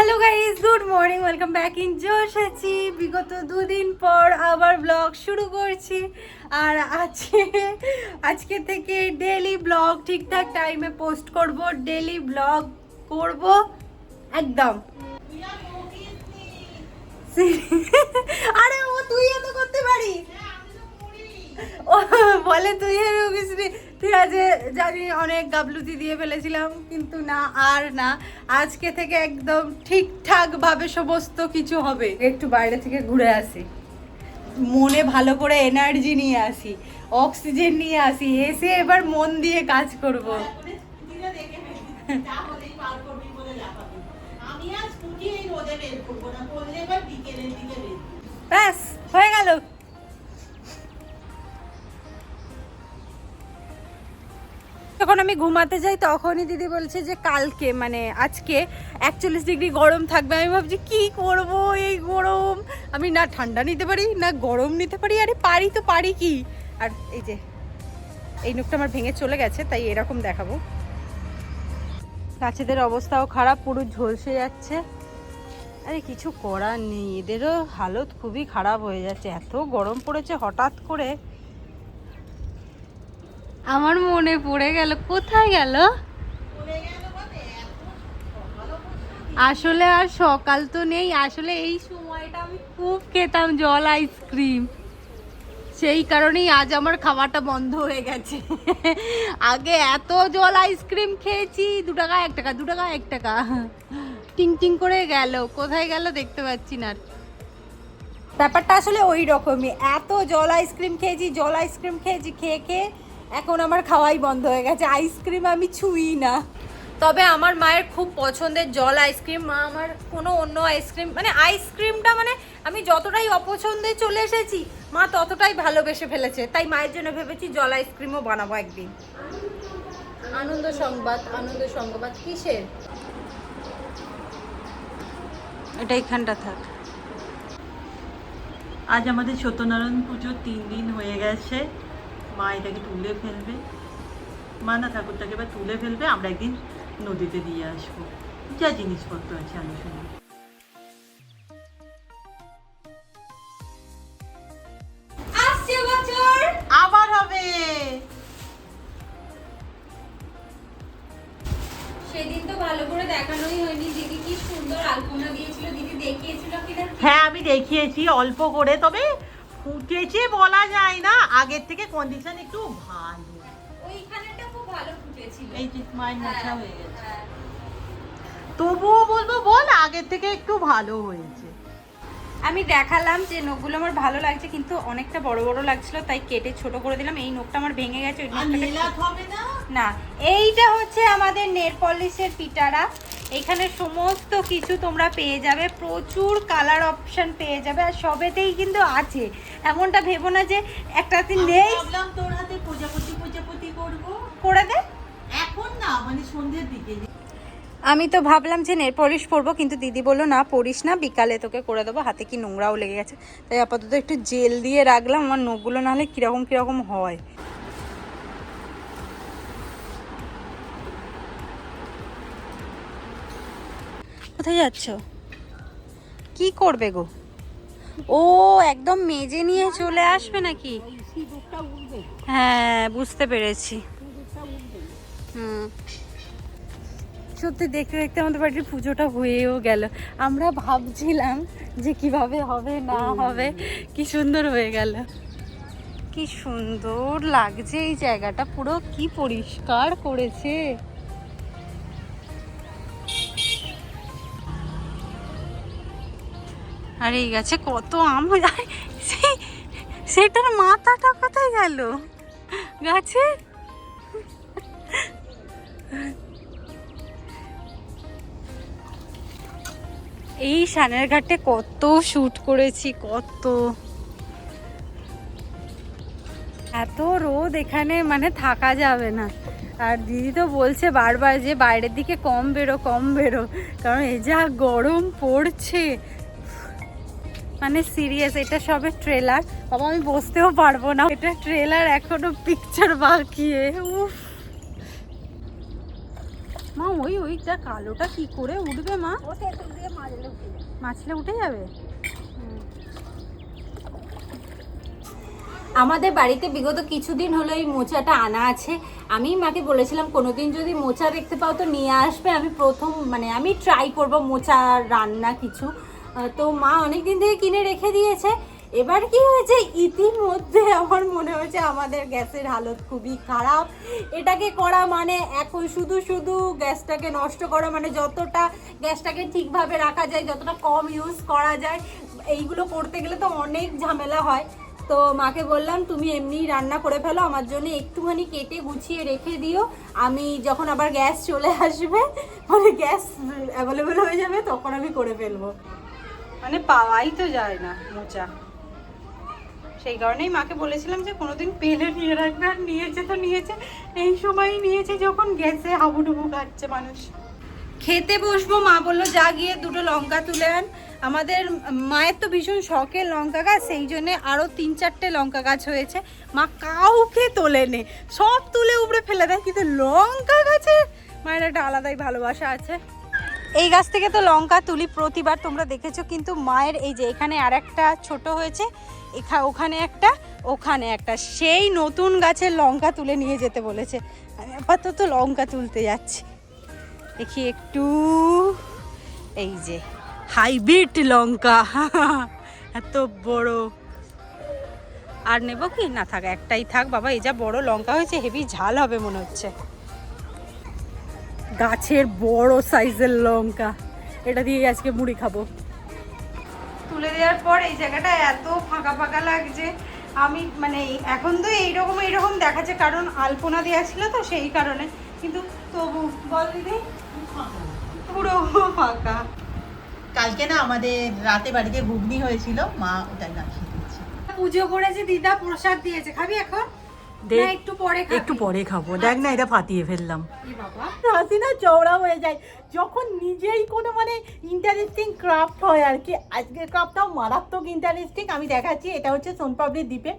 Hello guys, good morning, welcome back in জোশ আছি। বিগত দুদিন পর আবার ব্লগ শুরু করছি। আর আজকে থেকে ডেলি ব্লগ ঠিকঠাক টাইমে পোস্ট করব, ডেলি ব্লগ করব একদম। আরে ও তুই এত করতে পারিস? ও বলে তুই ঠিক আছে, জানি অনেক গাবলুতি দিয়ে ফেলেছিলাম, কিন্তু না, আর না, আজকে থেকে একদম ঠিকঠাক ভাবে সমস্ত কিছু হবে। একটু বাইরে থেকে ঘুরে আসি, মনে ভালো করে এনার্জি নিয়ে আসি, অক্সিজেন নিয়ে আসি, এসে এবার মন দিয়ে কাজ করব। ব্যাস হয়ে গেল। যখন আমি ঘুমাতে যাই তখনই দিদি বলছে যে কালকে মানে আজকে 41 ডিগ্রি গরম থাকবে। আমি ভাবছি কি করব এই গরম, আমি না ঠান্ডা নিতে পারি না গরম নিতে পারি। আরে পারি তো পারি কি। আর এই যে এই নখটা আমার ভেঙে চলে গেছে, তাই এরকম দেখাবো। গাছেদের অবস্থাও খারাপ, পুরো ঝলসে যাচ্ছে। আরে কিছু করার নেই, এদেরও হালত খুবই খারাপ হয়ে যাচ্ছে, এত গরম পড়েছে হঠাৎ করে। আমার মনে পড়ে গেল, কোথায় গেল আসলে, আর সকাল তো নেই আসলে। এই সময়টা আমি খুব খেতাম জল আইসক্রিম, সেই কারণেই আজ আমার খাওয়াটা বন্ধ হয়ে গেছে। আগে এত জল আইসক্রিম খেয়েছি, 2 টাকা 1 টাকা 2 টাকা 1 টাকা, টিং টিং করে গেল, কোথায় গেল দেখতে পাচ্ছি না। ব্যাপারটা আসলে ওই রকমই, এত জল আইসক্রিম খেয়েছি, জল আইসক্রিম খেয়েছি, খেয়ে খেয়ে এখন আমার খাওয়াই বন্ধ হয়ে গেছে, আইসক্রিম আমি ছুঁই না। তবে আমার মায়ের খুব পছন্দের জল আইসক্রিম। মা আমার কোনো অন্য আইসক্রিম মানে আইসক্রিমটা মানে আমি যতটাই অপছন্দে চলে এসেছি, মা ততটাই ভালোবেসে ফেলেছে। তাই মায়ের জন্য ভেবেছি জল আইসক্রিমও বানাবো একদিন। আনন্দ সংবাদ, আনন্দ সংবাদ কিসের? এটা এখানটা থাক। আজ আমাদের সত্যনারায়ণ পুজোর 3 দিন হয়ে গেছে। মা এটাকে তুলে ফেলবে, মা না ঠাকুরটাকে এবার তুলে ফেলবে, আমরা একদিন নদীতে দিয়ে আসবো যা জিনিসপত্র আছে আলোচনা। আসছে বছর আবার হবে। সেদিন তো ভালো করে দেখানোই হয়নি, দিদি কি সুন্দর আলপনা দিয়েছিল, দিদি দেখিয়েছিল কিনা? হ্যাঁ আমি দেখিয়েছি অল্প করে, তবে ফুটেছে বলা যায় না, আগের থেকে কন্ডিশন একটু ভালো। ওইখানেটা খুব ভালো ফুটেছিল, এই যে মায়ের মোছা হয়ে গেছে, হ্যাঁ। তবুও বলবো বল আগের থেকে একটু ভালো হয়েছে। আমি দেখালাম যে নখগুলো আমার ভালো লাগছে, কিন্তু অনেকটা বড় বড় লাগছিল, তাই কেটে ছোট করে দিলাম। এই নখটা আমার ভেঙে গেছে, ওই নখটাকে হবে না। না, এইটা হচ্ছে আমাদের নেল পলিশের পিটারা। এখানে সমস্ত কিছু তোমরা পেয়ে যাবে, প্রচুর কালার অপশন পেয়ে যাবে, আর সবেতেই কিন্তু আছে। এমনটা ভেবো না যে একটাতে নেই। ভাবলাম তোর হাতে প্রজাপতি করব, করে দে। এখন না মানে সন্ধ্যের দিকে। আমি তো ভাবলাম যে নেল পলিশ পরবো, কিন্তু দিদি বললো না পরিস না, বিকালে তোকে করে দেবো, হাতে কি নোংরাও লেগে গেছে। তাই আপাতত একটু জেল দিয়ে রাখলাম, আমার নখগুলো নাহলে কিরকম কিরকম হয়। কোথায় যাচ্ছ? কি করবে গো? ও একদম মেজে নিয়ে চলে আসবে নাকি? হ্যাঁ বুঝতে পেরেছি। হুম, সত্যি দেখতে দেখতে আমাদের বাড়ির পুজোটা হয়েও গেল। আমরা ভাবছিলাম যে কিভাবে হবে না হবে, কি সুন্দর হয়ে গেল। কি সুন্দর লাগছে এই জায়গাটা, পুরো কি পরিষ্কার করেছে। আর এই গাছে কত আম, সেটার মাথাটা কোথায় গেল গাছে? এই সানের ঘাটে কত শুট করেছি, কত, এত রোদ এখানে মানে থাকা যাবে না। আর দিদি তো বলছে বারবার যে বাইরের দিকে কম বেরো কম বেরো, কারণ এই যা গরম পড়ছে, মানে সিরিয়াস। এটা সবে ট্রেলার, বাবা আমি বসতেও পারবো না, এটা ট্রেলার, এখনো পিকচার বাকি। উফ মা ওই ওই যা কালোটা কি করে উঠবে মা? মাছলে উঠে যাবে। আমাদের বাড়িতে বিগত কিছুদিন হলো এই মোচাটা আনা আছে। আমি মাকে বলেছিলাম কোনোদিন যদি মোচা দেখতে পাও তো নিয়ে আসবে, আমি প্রথম মানে আমি ট্রাই করব মোচা রান্না কিছু। তো মা অনেকদিন থেকে কিনে রেখে দিয়েছে। এবার কি হয়েছে, ইতিমধ্যে আমার মনে হয়েছে আমাদের গ্যাসের হালত খুবই খারাপ। এটাকে করা মানে এখন শুধু শুধু গ্যাসটাকে নষ্ট করা, মানে যতটা গ্যাসটাকে ঠিকভাবে রাখা যায়, যতটা কম ইউজ করা যায়, এইগুলো করতে গেলে তো অনেক ঝামেলা হয়। তো মাকে বললাম তুমি এমনি রান্না করে ফেলো, আমার জন্য একটুখানি কেটে গুছিয়ে রেখে দিও, আমি যখন আবার গ্যাস চলে আসবে, মানে গ্যাস অ্যাভেলেবেল হয়ে যাবে, তখন আমি করে ফেলবো। মানে পাওয়াই তো যায় না মোচা, সেই কারণেই মাকে বলেছিলাম যে কোনোদিন পেলে নিয়ে রাখবে। আর নিয়েছে তো নিয়েছে, এই সময়ই নিয়েছে যখন গ্যাসে হাবুডুবু খাচ্ছে মানুষ। খেতে বসবো, মা বললো যা গিয়ে দুটো লঙ্কা তুলে আন। আমাদের মায়ের তো ভীষণ শখের লঙ্কা গাছ, সেই জন্যে আরও 3-4টে লঙ্কা গাছ হয়েছে। মা কাউকে তোলে নে, সব তুলে উপরে ফেলে দেয়, কিন্তু লঙ্কা গাছে মায়ের একটা আলাদাই ভালোবাসা আছে। এই গাছ থেকে তো লঙ্কা তুলি প্রতিবার, তোমরা দেখেছো। কিন্তু মায়ের এই যে এখানে আর একটা ছোট হয়েছে, ওখানে একটা, ওখানে একটা, সেই নতুন গাছের লঙ্কা তুলে নিয়ে যেতে বলেছে। আমি আপাতত লঙ্কা তুলতে যাচ্ছি, দেখি একটু। এই যে হাইব্রিড লঙ্কা, এত বড়। আর নেব কি না, থাক একটাই থাক বাবা। এই যা বড় লঙ্কা হয়েছে, হেভি ঝাল হবে মনে হচ্ছে। গাছের বড় সাইজের লঙ্কা, এটা দিয়ে আজকে মুড়ি খাবো। তুলে দেওয়ার পর এই জায়গাটা এত ফাঁকা ফাঁকা লাগছে। আমি মানে এখন তো এইরকম দেখাচ্ছে, কারণ আলপনা দেওয়া ছিল তো সেই কারণে, কিন্তু তবু বল দিদি পুরো ফাঁকা। কালকে না আমাদের রাতে বাড়িতে ঘুগনি হয়েছিল, মা ওটাই রাখিয়ে দিয়েছে। পুজো করেছে, দিদা প্রসাদ দিয়েছে, খাবি এখন? একটু পরে খাবি? একটু পরে খাবো। দেখ না, এটা ফাটিয়ে ফেললাম। হাসি না চওড়া হয়ে যায় যখন নিজেই কোনো মানে ইন্টারেস্টিং ক্রাফট হয় আর কি। আজকের ক্রাফটটাও মারাত্মক ইন্টারেস্টিং, আমি দেখাচ্ছি। এটা হচ্ছে সোনপাপড়ির দ্বীপে,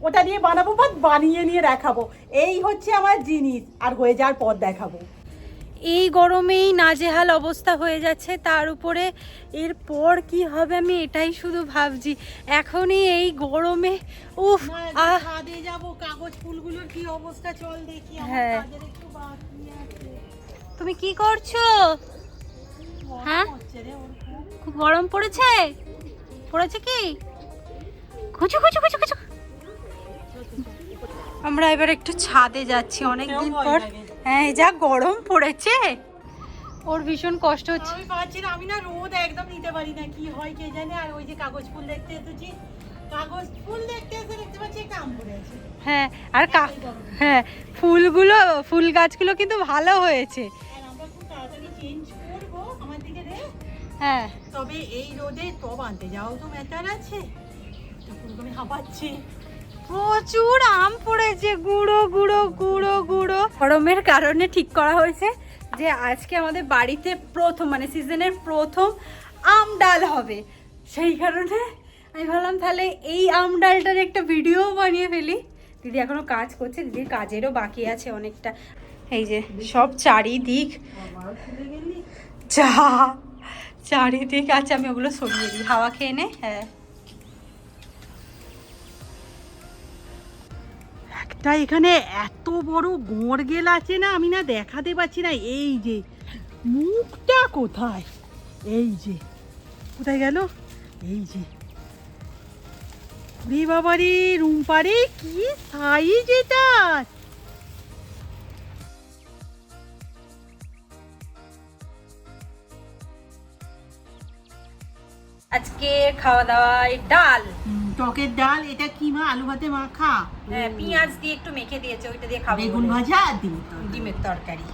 ওটা দিয়ে বানাবো বা বানিয়ে নিয়ে দেখাবো। এই হচ্ছে আমার জিনিস, আর হয়ে যাওয়ার পর দেখাবো। এই গরমেই নাজেহাল অবস্থা হয়ে যাচ্ছে, তার উপরে এরপর কি হবে আমি এটাই শুধু ভাবছি। এখনই এই গরমে উফ, ছাদে যাব, কাগজ ফুলগুলোর কি অবস্থা চল দেখি। হ্যাঁ, তুমি কি করছো? হ্যাঁ, খুব গরম পড়েছে। পড়েছে কি? খুঁজো খুঁজো খুঁজো খুঁজো। আমরা এবার একটু ছাদে যাচ্ছি অনেকদিন পর। হ্যাঁ, যা গরম পড়েছে, ওর ভীষণ কষ্ট হচ্ছে। আমি পাচ্ছি না, আমি না রোদ একদম নিতে পারি না, কি হয় কে জানে। আর ওই যে কাগজ ফুল দেখতে এসেছি, কাগজ ফুল দেখতে এসে দেখতে পাচ্ছি কাম পড়েছে। হ্যাঁ, আর হ্যাঁ, ফুলগুলো, ফুল গাছগুলো কিন্তু ভালো হয়েছে। আর আমরা খুব তাড়াতাড়ি চেঞ্জ করব আমার দিকে রে। হ্যাঁ, তবে এই রোদে টব আনতে যাও তো ম্যাটার আছে। ফুলগুলো আমি হাঁপাচ্ছি। প্রচুর আম পড়েছে, গুঁড়ো গুঁড়ো গুঁড়ো গুঁড়ো। গরমের কারণে ঠিক করা হয়েছে যে আজকে আমাদের বাড়িতে প্রথম মানে সিজনের প্রথম আম ডাল হবে। সেই কারণে আমি ভাবলাম তাহলে এই আম ডালটার একটা ভিডিও বানিয়ে ফেলি। দিদি এখনো কাজ করছে, দিদির কাজেরও বাকি আছে অনেকটা। এই যে সব চারিদিক যা চারিদিক আছে, আমি ওগুলো সরিয়ে দিই, হাওয়া খেয়ে নে। হ্যাঁ, একটা এখানে এত বড় গোঁড়গেল আছে না, আমি না দেখাতে পাচ্ছি না। এই যে মুখটা কোথায়, এই যে কোথায় গেল, এই যে রে বাবারে রুম্পারে, কি সাইজ এটা। আজকে খাওয়া দাওয়ায় ডাল, টকের ডাল। এটা কি মা, আলু ভাতে মাখা? হ্যাঁ, পেঁয়াজ দিয়ে একটু মেখে দিয়েছে, ওইটা দিয়ে খাবো। বেগুন ভাজা আর ডিমের তরকারি।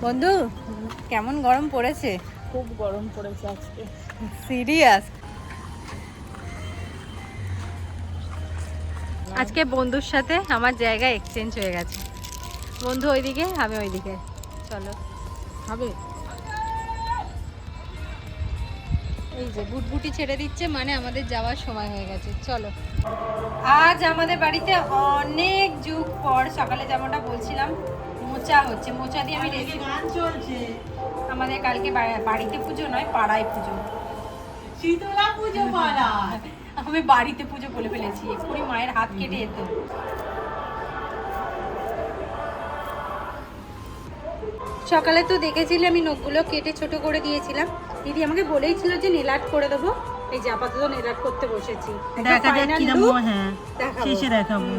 বন্ধু কেমন গরম পড়েছে? খুব গরম পড়েছে আজকে, সিরিয়াস। আজকে বন্ধুর সাথে আমার জায়গা এক্সচেঞ্জ হয়ে গেছে। বন্ধু ওইদিকে, আমি ওইদিকে। চলো, হবে এই যে বুটবুটি ছেড়ে দিচ্ছে, মানে আমাদের যাওয়ার সময় হয়ে গেছে। চলো, আজ আমাদের বাড়িতে অনেক যুগ পর সকালে যেমনটা বলছিলাম মোচা হচ্ছে। মোচা দিয়ে আমি রেসিপি, গান চলছে। আমাদের কালকে বাড়িতে পুজো নয়, পাড়ায় পুজো। শীতলা পুজো পাড়ায়। আমি বাড়িতে পুজো বলে ফেলেছি, এক্ষুনি মায়ের হাত কেটে যেত। সকালে তো দেখেছিলে আমি নখগুলো কেটে ছোট করে দিয়েছিলাম। দিদি আমাকে বলেই ছিল যে নেল আর্ট করে দেবো। এই যে আপাতত নেল আর্ট করতে বসেছি। দেখা যাক final কিরকম, look হ্যাঁ দেখাবো। শেষে দেখাবো।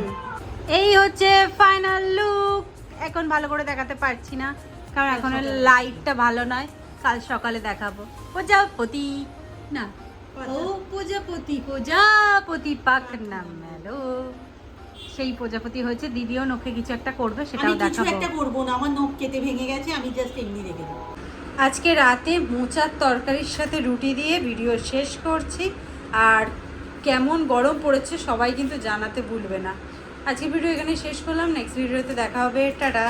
এই হচ্ছে ফাইনাল লুক। এখন ভালো করে দেখাতে পারছি না, কারণ এখন লাইটটা ভালো নয়। কাল সকালে দেখাবো। প্রজাপতি না, ও প্রজাপতি, প্রজাপতি পাক নাম মেলো, সেই প্রজাপতি হয়েছে। দিদিও নখে কিছু একটা করবে, সেটাও আমি কিছু দেখাবো। একটা করবো না, আমার নখ কেটে ভেঙে গেছে, আমি জাস্ট এমনি রেখে দেবো। আজকে রাতে মোচার তরকারির সাথে রুটি দিয়ে ভিডিও শেষ করছি। আর কেমন গরম পড়েছে সবাই কিন্তু জানাতে ভুলবে না। আজকে ভিডিও এখানে শেষ করলাম, নেক্সট ভিডিওতে দেখা হবে। টাটা।